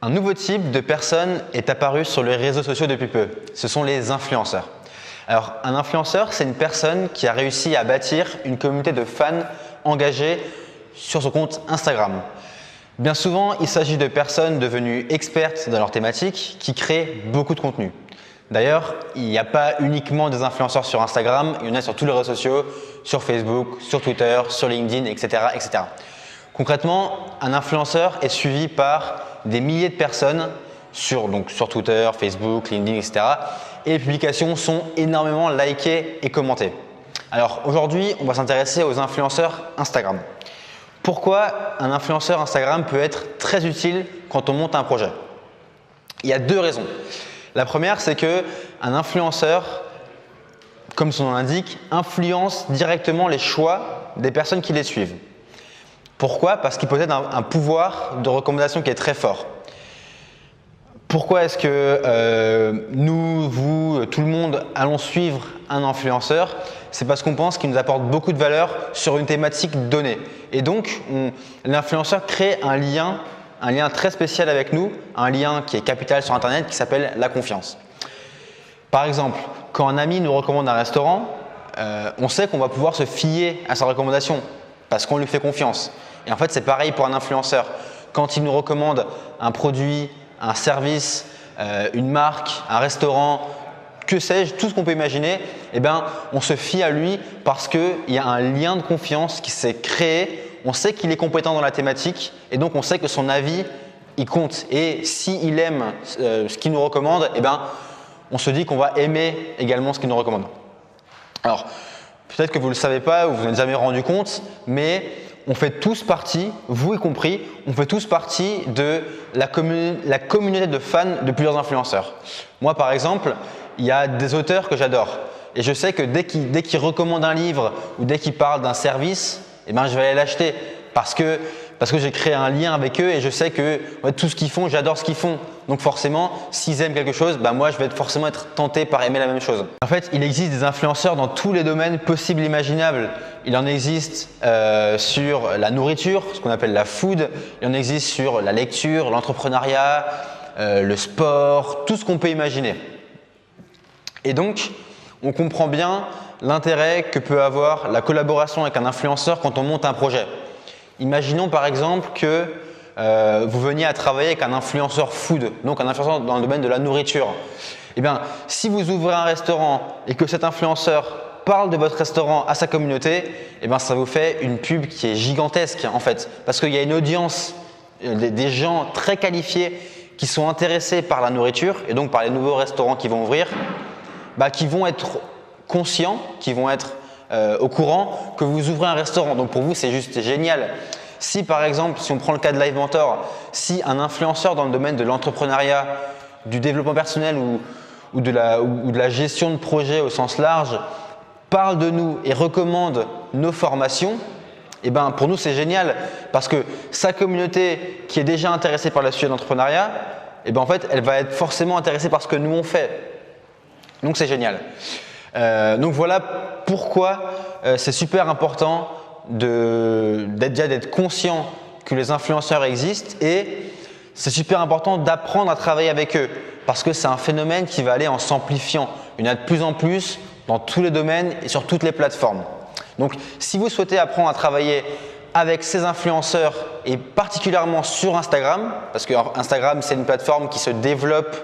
Un nouveau type de personne est apparu sur les réseaux sociaux depuis peu. Ce sont les influenceurs. Alors, un influenceur, c'est une personne qui a réussi à bâtir une communauté de fans engagés sur son compte Instagram. Bien souvent, il s'agit de personnes devenues expertes dans leur thématique qui créent beaucoup de contenu. D'ailleurs, il n'y a pas uniquement des influenceurs sur Instagram, il y en a sur tous les réseaux sociaux, sur Facebook, sur Twitter, sur LinkedIn, etc., etc. Concrètement, un influenceur est suivi par des milliers de personnes sur Twitter, Facebook, LinkedIn, etc. Et les publications sont énormément likées et commentées. Alors aujourd'hui, on va s'intéresser aux influenceurs Instagram. Pourquoi un influenceur Instagram peut être très utile quand on monte un projet? Il y a deux raisons. La première, c'est qu'un influenceur, comme son nom l'indique, influence directement les choix des personnes qui les suivent. Pourquoi? Parce qu'il possède un pouvoir de recommandation qui est très fort. Pourquoi est-ce que nous, vous, tout le monde allons suivre un influenceur? C'est parce qu'on pense qu'il nous apporte beaucoup de valeur sur une thématique donnée. Et donc, l'influenceur crée un lien très spécial avec nous, un lien qui est capital sur Internet qui s'appelle la confiance. Par exemple, quand un ami nous recommande un restaurant, on sait qu'on va pouvoir se fier à sa recommandation parce qu'on lui fait confiance. Et en fait, c'est pareil pour un influenceur. Quand il nous recommande un produit, un service, une marque, un restaurant, que sais-je, tout ce qu'on peut imaginer, eh bien, on se fie à lui parce qu'il y a un lien de confiance qui s'est créé. On sait qu'il est compétent dans la thématique et donc on sait que son avis, il compte. Et s'il aime ce qu'il nous recommande, eh bien, on se dit qu'on va aimer également ce qu'il nous recommande. Alors, peut-être que vous ne le savez pas ou vous n'en avez jamais rendu compte, mais on fait tous partie, vous y compris, on fait tous partie de la communauté de fans de plusieurs influenceurs. Moi, par exemple, il y a des auteurs que j'adore. Et je sais que dès qu'ils recommandent un livre ou dès qu'ils parlent d'un service, eh ben, je vais aller l'acheter parce que j'ai créé un lien avec eux et je sais que tout ce qu'ils font, j'adore ce qu'ils font. Donc forcément, s'ils aiment quelque chose, ben moi je vais forcément être tenté par aimer la même chose. En fait, il existe des influenceurs dans tous les domaines possibles et imaginables. Il en existe sur la nourriture, ce qu'on appelle la food. Il en existe sur la lecture, l'entrepreneuriat, le sport, tout ce qu'on peut imaginer. Et donc, on comprend bien l'intérêt que peut avoir la collaboration avec un influenceur quand on monte un projet. Imaginons par exemple que vous veniez à travailler avec un influenceur food, donc un influenceur dans le domaine de la nourriture. Eh bien, si vous ouvrez un restaurant et que cet influenceur parle de votre restaurant à sa communauté, eh bien, ça vous fait une pub qui est gigantesque en fait, parce qu'il y a une audience, des gens très qualifiés qui sont intéressés par la nourriture et donc par les nouveaux restaurants qui vont ouvrir, qui vont être conscients, qui vont être au courant que vous ouvrez un restaurant. Donc pour vous, c'est juste génial. Si par exemple, si on prend le cas de Live Mentor, si un influenceur dans le domaine de l'entrepreneuriat, du développement personnel ou de la gestion de projet au sens large parle de nous et recommande nos formations, eh ben pour nous c'est génial parce que sa communauté qui est déjà intéressée par le sujet d'entrepreneuriat, eh ben en fait elle va être forcément intéressée par ce que nous on fait. Donc c'est génial. Donc voilà pourquoi c'est super important d'être conscient que les influenceurs existent et c'est super important d'apprendre à travailler avec eux parce que c'est un phénomène qui va aller en s'amplifiant. Il y en a de plus en plus dans tous les domaines et sur toutes les plateformes. Donc si vous souhaitez apprendre à travailler avec ces influenceurs et particulièrement sur Instagram, parce que Instagram c'est une plateforme qui se développe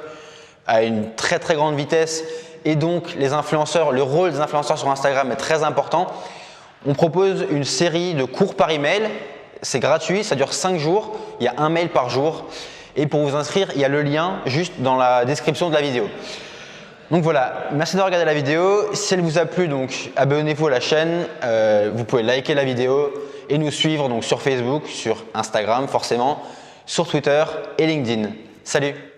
à une très très grande vitesse et donc les influenceurs, le rôle des influenceurs sur Instagram est très important. On propose une série de cours par email, c'est gratuit, ça dure 5 jours, il y a un mail par jour et pour vous inscrire, il y a le lien juste dans la description de la vidéo. Donc voilà, merci de regarder la vidéo. Si elle vous a plu, donc abonnez-vous à la chaîne, vous pouvez liker la vidéo et nous suivre donc sur Facebook, sur Instagram forcément, sur Twitter et LinkedIn. Salut!